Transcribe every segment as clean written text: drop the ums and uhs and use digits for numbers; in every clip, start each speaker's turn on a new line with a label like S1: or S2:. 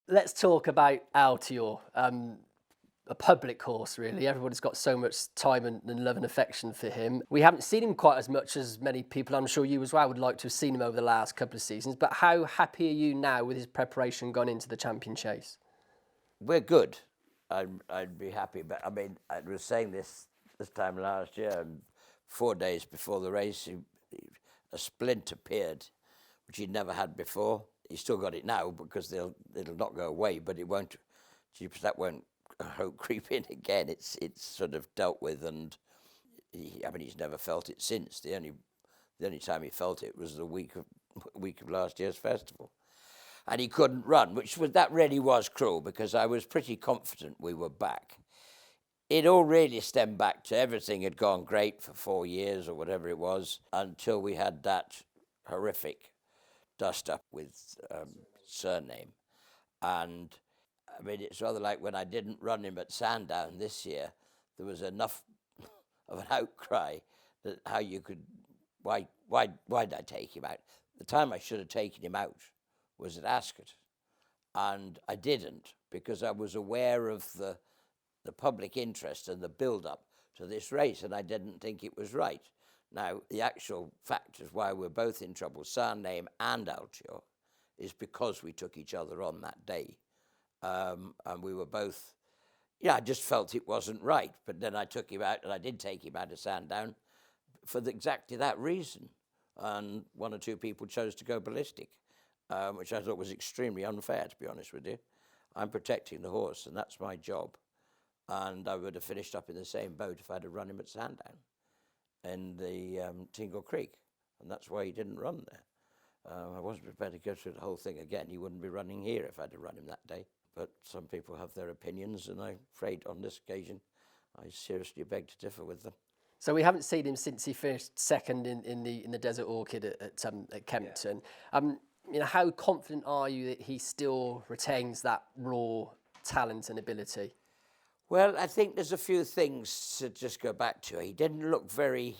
S1: Let's talk about Altior, a public horse, really. Everybody's got so much time and love and affection for him. We haven't seen him quite as much as many people, I'm sure you as well, would like to have seen him over the last couple of seasons. But how happy are you now with his preparation gone into the champion chase?
S2: We're good. I'd be happy, but I mean, I was saying this time last year, and 4 days before the race, a splint appeared, which he'd never had before. He's still got it now because it'll not go away, but it won't. That won't, I hope, creep in again. It's sort of dealt with, and I mean, he's never felt it since. The only time he felt it was the week of last year's festival. And he couldn't run, that really was cruel, because I was pretty confident we were back. It all really stemmed back to everything had gone great for 4 years or whatever it was, until we had that horrific dust-up with Surname. And, I mean, it's rather like when I didn't run him at Sandown this year, there was enough of an outcry that why'd I take him out? The time I should have taken him out was at Ascot, and I didn't, because I was aware of the public interest and the build-up to this race, and I didn't think it was right. Now, the actual fact is why we're both in trouble, Surname and Altior, is because we took each other on that day. And we were both, I just felt it wasn't right, but then I took him out, and I did take him out of Sandown for exactly that reason. And 1 or 2 people chose to go ballistic. Which I thought was extremely unfair, to be honest with you. I'm protecting the horse, and that's my job. And I would have finished up in the same boat if I'd have run him at Sandown in the Tingle Creek, and that's why he didn't run there. I wasn't prepared to go through the whole thing again. He wouldn't be running here if I'd have run him that day. But some people have their opinions, and I'm afraid on this occasion I seriously beg to differ with them.
S1: So we haven't seen him since he finished second in the Desert Orchid at Kempton. Yeah. How confident are you that he still retains that raw talent and ability?
S2: Well, I think there's a few things to just go back to. He didn't look very...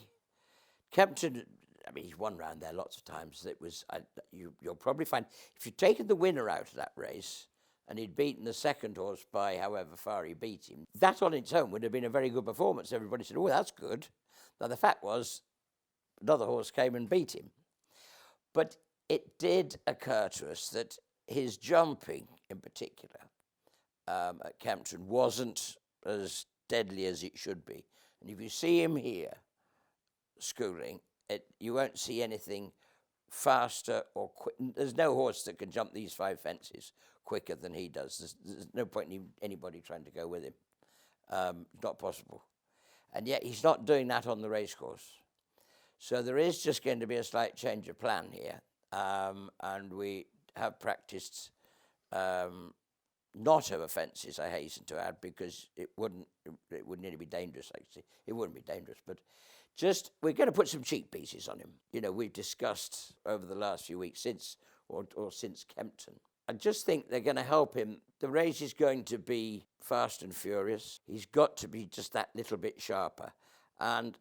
S2: Kempton, I mean, he's won round there lots of times. It was, you'll probably find, if you'd taken the winner out of that race and he'd beaten the second horse by however far he beat him, that on its own would have been a very good performance. Everybody said, oh, that's good. Now, the fact was, another horse came and beat him. But it did occur to us that his jumping, in particular, at Kempton wasn't as deadly as it should be. And if you see him here, schooling, you won't see anything faster or quick. There's no horse that can jump these 5 fences quicker than he does. There's no point in anybody trying to go with him. It's not possible. And yet he's not doing that on the racecourse. So there is just going to be a slight change of plan here. And we have practiced not over fences, I hasten to add, because it wouldn't really be dangerous, actually. It wouldn't be dangerous, but just, we're going to put some cheek pieces on him. We've discussed over the last few weeks since Kempton. I just think they're going to help him. The race is going to be fast and furious. He's got to be just that little bit sharper. And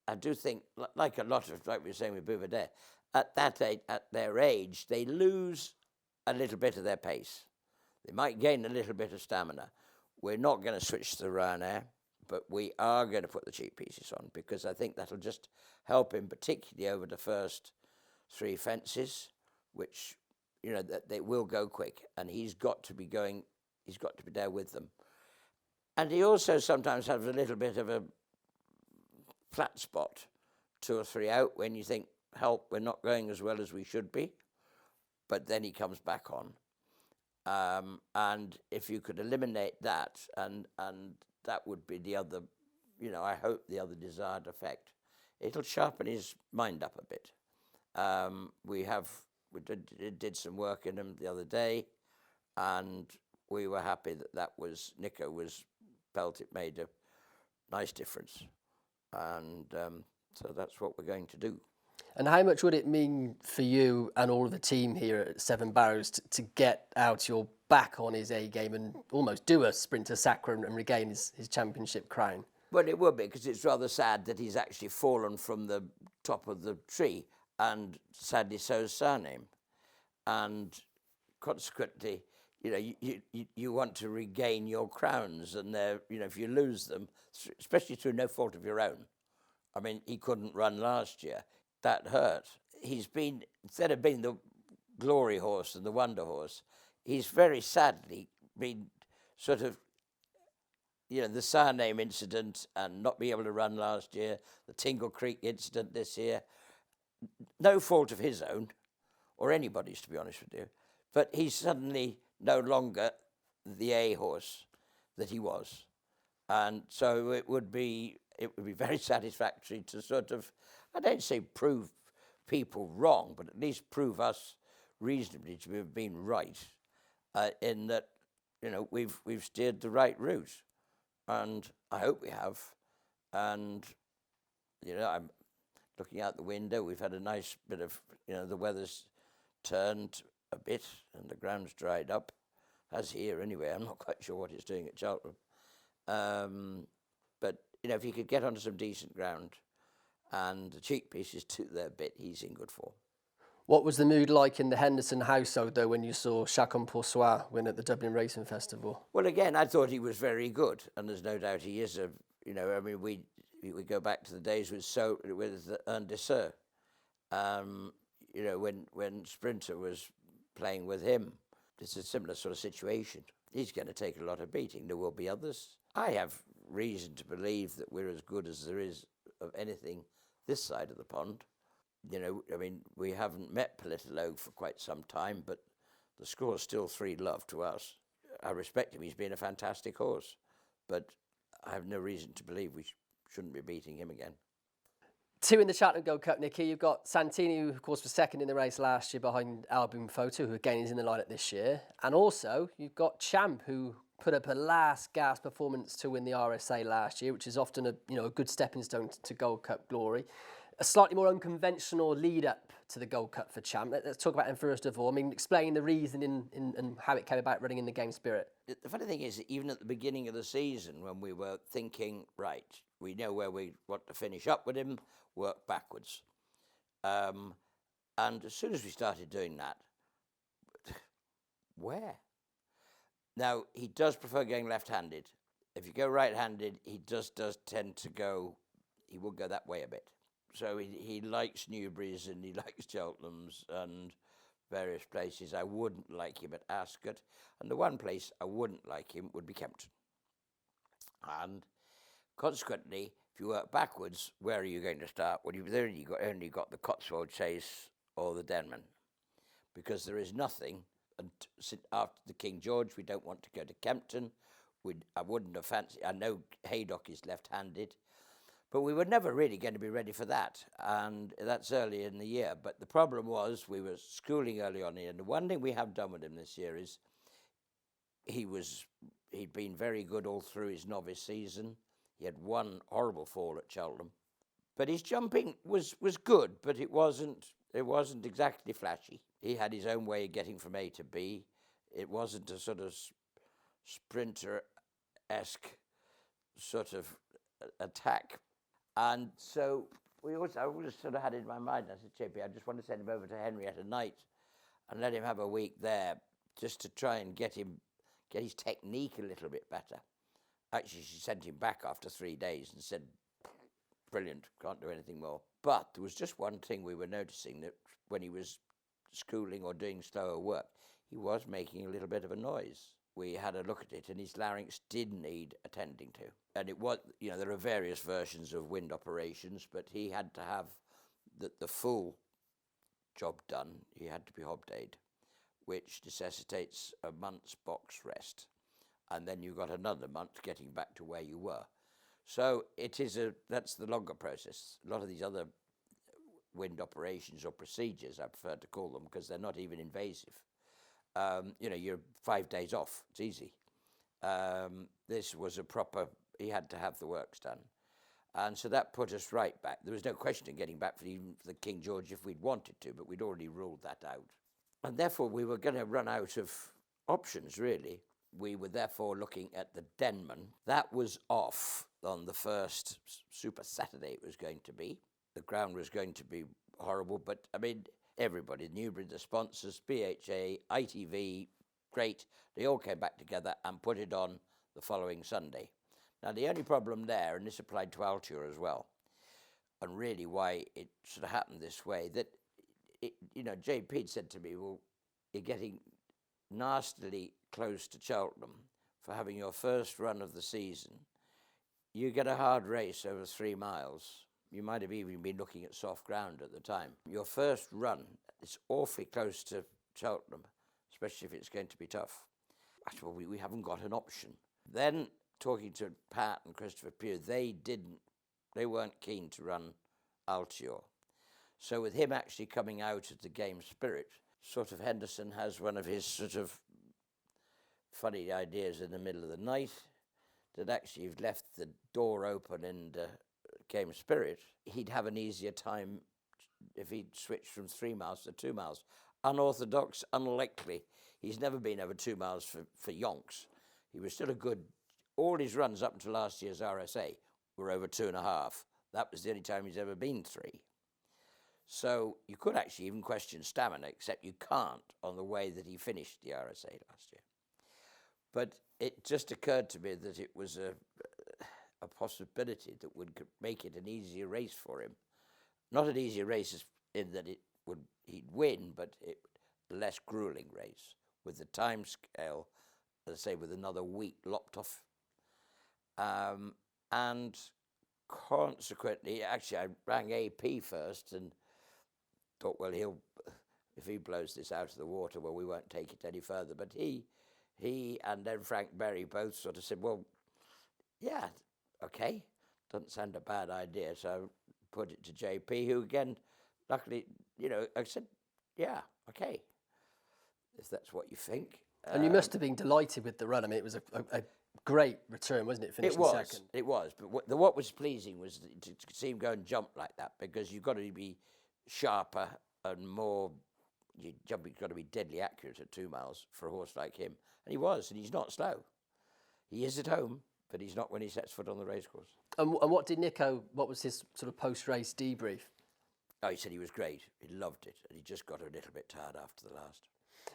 S2: I do think, like we were saying with Bouvier, at their age, they lose a little bit of their pace. They might gain a little bit of stamina. We're not going to switch to the RYANAIR, but we are going to put the cheek pieces on, because I think that'll just help him, particularly over the first 3 fences, which, that they will go quick, and he's got to be there with them. And he also sometimes has a little bit of a flat spot, 2 or 3 out, when you think, help, we're not going as well as we should be, but then he comes back on. And if you could eliminate that, and that would be the other, I hope the other desired effect. It'll sharpen his mind up a bit. We did some work in him the other day, and we were happy that Nico felt it made a nice difference. And so that's what we're going to do.
S1: And how much would it mean for you and all of the team here at Seven Barrows to get Altior back on his A game and almost do a Sprinter Sacre and regain his championship crown?
S2: Well, it would be, because it's rather sad that he's actually fallen from the top of the tree, and sadly so is Surname. And consequently, you want to regain your crowns, and if you lose them, especially through no fault of your own. I mean, he couldn't run last year. That hurt. He's been, instead of being the glory horse and the wonder horse, he's very sadly been sort of, the surname incident and not being able to run last year, the Tingle Creek incident this year. No fault of his own, or anybody's, to be honest with you. But he's suddenly no longer the A horse that he was. And so it would be very satisfactory to sort of, I don't say prove people wrong, but at least prove us reasonably to have been right, in that, we've steered the right route. And I hope we have. And, I'm looking out the window. We've had a nice bit of, the weather's turned a bit and the ground's dried up, as here anyway. I'm not quite sure what it's doing at Cheltenham. But, if he could get onto some decent ground and the cheek pieces took their bit, he's in good form.
S1: What was the mood like in the Henderson household, though, when you saw Chacun Pour Soi win at the Dublin Racing Festival?
S2: Well, again, I thought he was very good, and there's no doubt he is we go back to the days with Henderson, when Sprinter was playing with him. It's a similar sort of situation. He's going to take a lot of beating. There will be others. I have reason to believe that we're as good as there is of anything this side of the pond. We haven't met Politolo for quite some time, but the score's still 3-love to us. I respect him. He's been a fantastic horse, but I have no reason to believe we shouldn't be beating him again.
S1: 2 in the Cheltenham Gold Cup, Nicky. You've got Santini, who, of course, was second in the race last year behind Album Photo, who again is in the lineup this year. And also, you've got Champ, who put up a last-gasp performance to win the RSA last year, which is often a good stepping stone to Gold Cup glory. A slightly more unconventional lead-up to the Gold Cup for Champ. Let's talk about him first of all. I mean, explain the reasoning and how it came about running in the game spirit.
S2: The funny thing is, even at the beginning of the season, when we were thinking, right, we know where we want to finish up with him, work backwards. And as soon as we started doing that, where? Now, he does prefer going left-handed. If you go right-handed, he does tend to go, he will go that way a bit. So he likes Newbury's and he likes Cheltenham's and various places. I wouldn't like him at Ascot. And the one place I wouldn't like him would be Kempton. And consequently, if you work backwards, where are you going to start? Well, you've only got the Cotswold Chase or the Denman. Because there is nothing. And after the King George, we don't want to go to Kempton. I wouldn't have fancied. I know Haydock is left-handed. But we were never really going to be ready for that, and that's early in the year. But the problem was we were schooling early on, and the one thing we have done with him this year is he'd been very good all through his novice season. He had one horrible fall at Cheltenham, but his jumping was good, but it wasn't exactly flashy. He had his own way of getting from A to B. It wasn't a sort of sprinter-esque sort of attack. And so I always sort of had it in my mind, I said, JP, I just want to send him over to Henrietta Knight and let him have a week there just to try and get his technique a little bit better. Actually, she sent him back after 3 days and said, brilliant, can't do anything more. But there was just one thing we were noticing, that when he was schooling or doing slower work, he was making a little bit of a noise. We had a look at it, and his larynx did need attending to. And it was, there are various versions of wind operations, but he had to have the full job done. He had to be hobdayed, which necessitates a month's box rest. And then you've got another month getting back to where you were. So that's the longer process. A lot of these other wind operations or procedures, I prefer to call them, because they're not even invasive. You're 5 days off. It's easy. This was he had to have the works done. And so that put us right back. There was no question in getting back even for the King George if we'd wanted to, but we'd already ruled that out. And therefore, we were going to run out of options, really. We were therefore looking at the Denman. That was off on the first Super Saturday it was going to be. The ground was going to be horrible, but, everybody, Newbury, the sponsors, BHA, ITV, great. They all came back together and put it on the following Sunday. Now, the only problem there, and this applied to Altior as well, and really why it sort of happened this way, that, JP said to me, well, you're getting nastily close to Cheltenham for having your first run of the season. You get a hard race over 3 miles. You might have even been looking at soft ground at the time. Your first run is awfully close to Cheltenham, especially if it's going to be tough. I said, well, we haven't got an option. Then, talking to Pat and Christopher Pugh, they weren't keen to run Altior. So with him actually coming out of the game spirit, sort of Henderson has one of his sort of funny ideas in the middle of the night, that actually you've left the door open in game spirit, he'd have an easier time if he'd switched from 3 miles to 2 miles. Unorthodox, unlikely. He's never been over 2 miles for yonks. He was still all his runs up until last year's RSA were over 2.5. That was the only time he's ever been 3. So you could actually even question stamina, except you can't on the way that he finished the RSA last year. But it just occurred to me that it was a possibility that would make it an easier race for him. Not an easier race in that he'd win, but a less grueling race with the time scale, let's say, with another week lopped off. And consequently, actually, I rang AP first and thought, well, if he blows this out of the water, well, we won't take it any further. But he and then Frank Berry both sort of said, well, yeah, okay, doesn't sound a bad idea. So I put it to JP, who again, luckily, I said, yeah, okay, if that's what you think.
S1: And you must have been delighted with the run. I mean, it was a great return, wasn't it, finishing second?
S2: It was. But what was pleasing was to see him go and jump like that, because you've got to be sharper and more. Your jumping's got to be deadly accurate at 2 miles for a horse like him. And he was, and he's not slow. He is at home, but he's not when he sets foot on the racecourse.
S1: And what did Nico, what was his sort of post-race debrief?
S2: Oh, he said he was great. He loved it. And he just got a little bit tired after the last.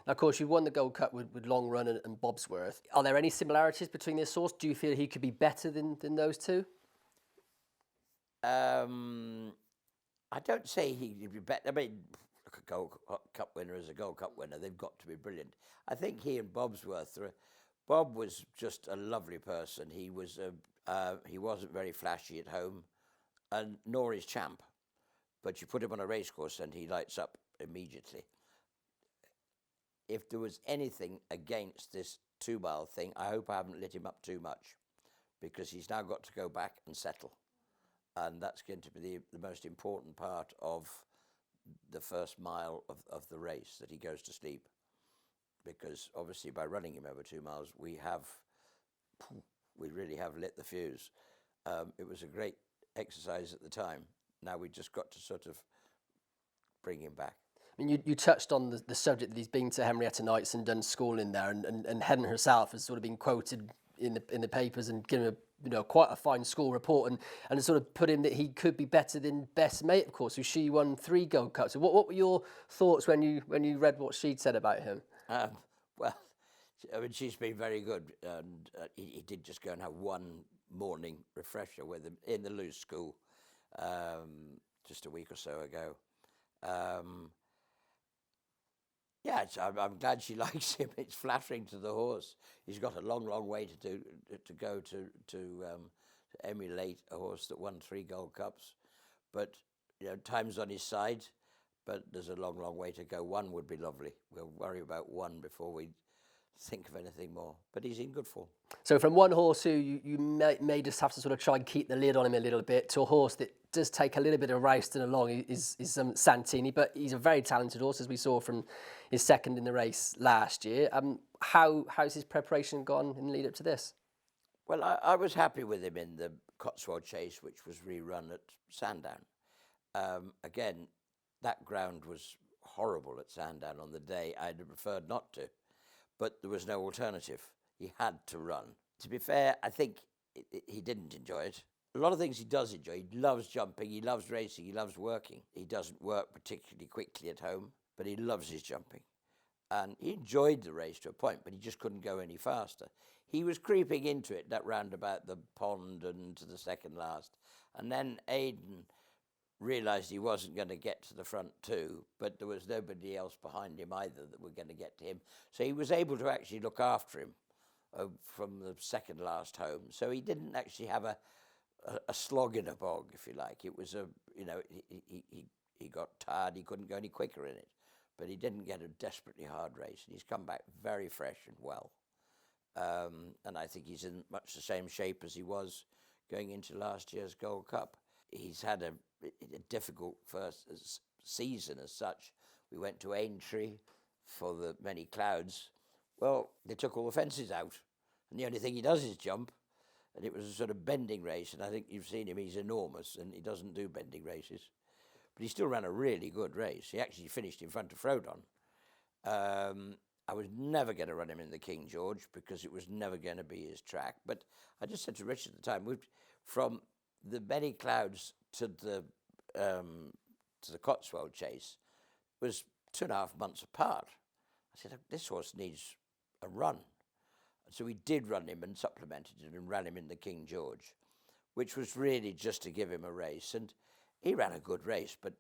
S1: Now, of course, you won the Gold Cup with Long Run and Bobsworth. Are there any similarities between this horse? Do you feel he could be better than those two?
S2: I don't say he'd be better. I mean, look, a Gold Cup winner is a Gold Cup winner. They've got to be brilliant. I think he and Bobsworth, Bob was just a lovely person. He wasn't very flashy at home, and nor is Champ. But you put him on a racecourse and he lights up immediately. If there was anything against this 2 mile thing, I hope I haven't lit him up too much, because he's now got to go back and settle. And that's going to be the most important part of the first mile of the race, that he goes to sleep. Because obviously by running him over 2 miles, we really have lit the fuse. It was a great exercise at the time. Now we've just got to sort of bring him back.
S1: I mean, you touched on the subject that he's been to Henrietta Knights and done schooling there, and Helen herself has sort of been quoted in the papers and given quite a fine school report, and sort of put in that he could be better than Best Mate, of course, who she won 3 Gold Cups. So what were your thoughts when you read what she'd said about him?
S2: Well, I mean, she's been very good, and he did just go and have one morning refresher with him in the loose school just a week or so ago. Yeah, I'm glad she likes him. It's flattering to the horse. He's got a long, long way to go to emulate a horse that won 3 Gold Cups. But time's on his side. But there's a long, long way to go. 1 would be lovely. We'll worry about 1 before we think of anything more. But he's in good form. So
S1: from one horse who you may just have to sort of try and keep the lid on him a little bit, to a horse that does take a little bit of rousting along is Santini. But he's a very talented horse, as we saw from his second in the race last year. How's his preparation gone in the lead up to this?
S2: Well, I was happy with him in the Cotswold Chase, which was rerun at Sandown. Again, that ground was horrible at Sandown on the day. I'd have preferred not to, but there was no alternative. He had to run. To be fair, I think he didn't enjoy it. A lot of things he does enjoy. He loves jumping, he loves racing, he loves working. He doesn't work particularly quickly at home, but he loves his jumping. And he enjoyed the race to a point, but he just couldn't go any faster. He was creeping into it that round about the pond and to the second last. And then Aidan realised he wasn't going to get to the front two, but there was nobody else behind him either that were going to get to him. So he was able to actually look after him from the second last home. So he didn't actually have a slog in a bog, if you like. It was he got tired, he couldn't go any quicker in it. But he didn't get a desperately hard race, and he's come back very fresh and well. And I think he's in much the same shape as he was going into last year's Gold Cup. He's had a difficult first season as such. We went to Aintree for the many clouds. Well, they took all the fences out, and the only thing he does is jump. And it was a sort of bending race, and I think you've seen him, he's enormous, and he doesn't do bending races. But he still ran a really good race. He actually finished in front of Frodon. I was never going to run him in the King George because it was never going to be his track. But I just said to Richard at the time, from the many clouds to the Cotswold chase was 2.5 months apart. I said, this horse needs a run. So we did run him and supplemented it and ran him in the King George, which was really just to give him a race. And he ran a good race, but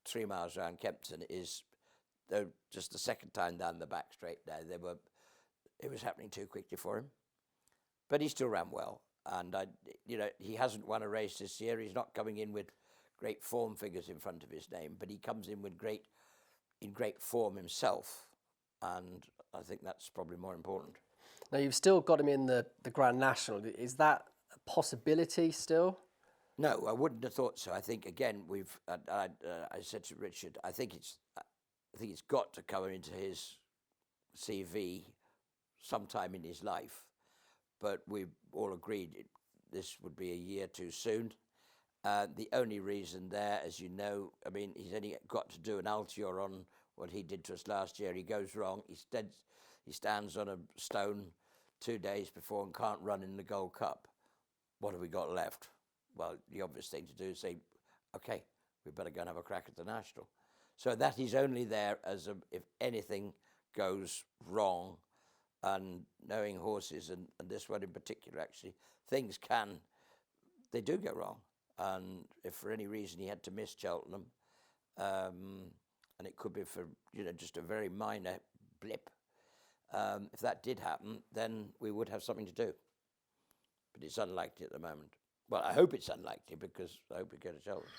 S2: 3 miles around Kempton is just the second time down the back straight now. It was happening too quickly for him, but he still ran well. And he hasn't won a race this year. He's not coming in with great form figures in front of his name, but he comes in with great form himself, and I think that's probably more important.
S1: Now you've still got him in the Grand National. Is that a possibility still?
S2: No, I wouldn't have thought so. I think again I said to Richard, I think it's got to come into his CV sometime in his life, but we all agreed this would be a year too soon. The only reason there, as you know, I mean, he's only got to do an Altior on what he did to us last year. He goes wrong. He stands on a stone 2 days before and can't run in the Gold Cup. What have we got left? Well, the obvious thing to do is say, okay, we better go and have a crack at the National. So that is only there as if anything goes wrong, and knowing horses, and this one in particular, actually, they do go wrong. And if for any reason he had to miss Cheltenham, and it could be for just a very minor blip, if that did happen, then we would have something to do. But it's unlikely at the moment. Well, I hope it's unlikely because I hope we go to Cheltenham.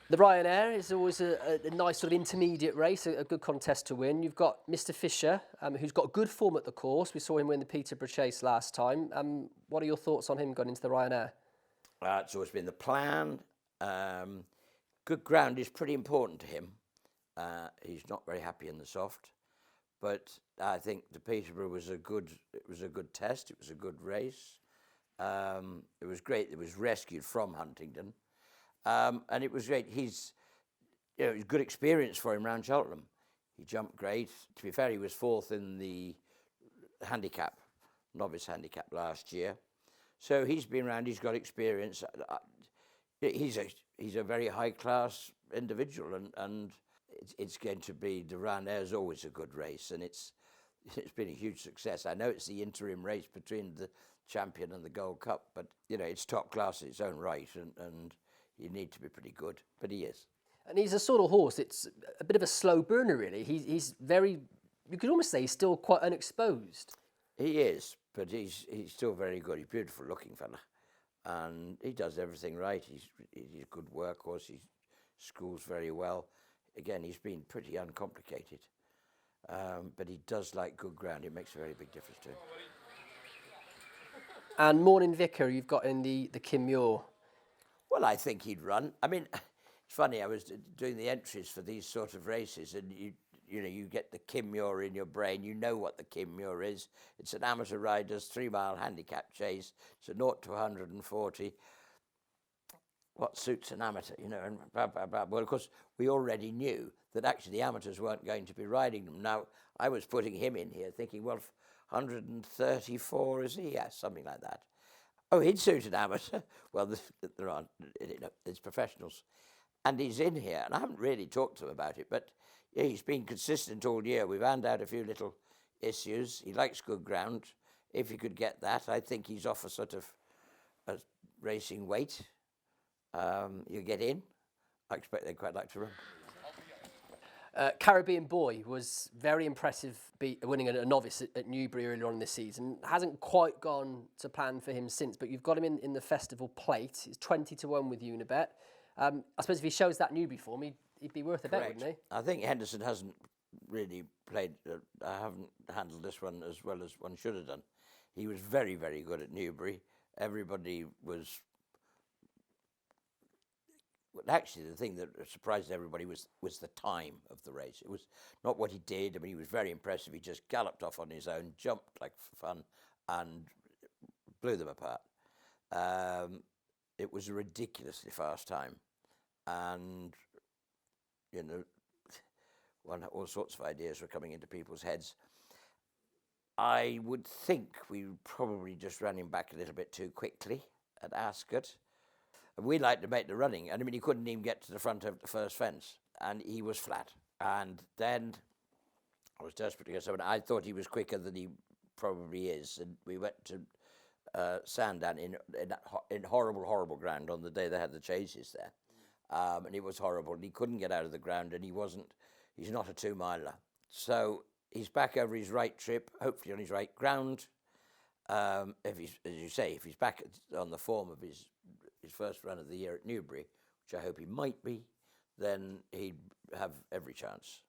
S1: The RYANAIR is always a nice sort of intermediate race, a good contest to win. You've got Mr. Fisher, who's got good form at the course. We saw him win the Peterborough Chase last time. What are your thoughts on him going into the RYANAIR?
S2: It's always been the plan. Good ground is pretty important to him. He's not very happy in the soft, but I think the Peterborough was a good test. It was a good race. It was great. It was rescued from Huntingdon. And it was great. It was a good experience for him around Cheltenham. He jumped great. To be fair, he was 4th in the novice handicap last year. So he's been around. He's got experience. He's a very high class individual, and it's going to be the RYANAIR is always a good race, and it's been a huge success. I know it's the interim race between the champion and the Gold Cup, but it's top class in its own right, and you need to be pretty good, but he is.
S1: And he's a sort of horse, it's a bit of a slow burner, really. He's very, you could almost say he's still quite unexposed.
S2: He is, but he's still very good. He's a beautiful looking fella, and he does everything right. He's a good workhorse. He schools very well. Again, he's been pretty uncomplicated, but he does like good ground. It makes a very big difference to him.
S1: And Morning Vicar, you've got in the MUIR.
S2: Well, I think he'd run. I mean, it's funny, I was doing the entries for these sort of races, and you get the MUIR in your brain. You know what the MUIR is. It's an amateur rider's 3-mile handicap chase. It's a 0 to 140. What suits an amateur, and blah, blah, blah. Well, of course, we already knew that actually the amateurs weren't going to be riding them. Now, I was putting him in here thinking, well, 134, is he? Yeah, something like that. Oh, he'd suit an amateur. Well, there aren't, it's professionals. And he's in here, and I haven't really talked to him about it, but, Yeah, he's been consistent all year. We've ironed out a few little issues. He likes good ground. If he could get that, I think he's off a sort of a racing weight. You get in. I expect they'd quite like to run.
S1: Caribbean Boy was very impressive winning a novice at Newbury earlier on this season. Hasn't quite gone to plan for him since, but you've got him in the Festival Plate. He's 20-1 with Unibet. I suppose if he shows that Newbury form, he'd be worth a bet, wouldn't he?
S2: I think Henderson hasn't really played, I haven't handled this one as well as one should have done. He was very, very good at Newbury. Everybody was... Actually, the thing that surprised everybody was the time of the race. It was not what he did. I mean, he was very impressive. He just galloped off on his own, jumped like fun, and blew them apart. It was a ridiculously fast time. And, you know, all sorts of ideas were coming into people's heads. I would think we probably just ran him back a little bit too quickly at Ascot. We like to make the running, and I mean, he couldn't even get to the front of the first fence, and he was flat. And then I was desperate to get someone. I thought he was quicker than he probably is, and we went to Sandown in horrible, horrible ground on the day they had the chases there, and it was horrible. And he couldn't get out of the ground, and he's not a 2-miler. So he's back over his right trip, hopefully on his right ground. If he's, as you say, if he's back on the form of his first run of the year at Newbury, which I hope he might be, then he'd have every chance.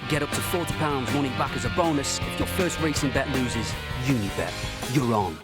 S3: Get up to £40 money back as a bonus if your first racing bet loses. Unibet, you're on.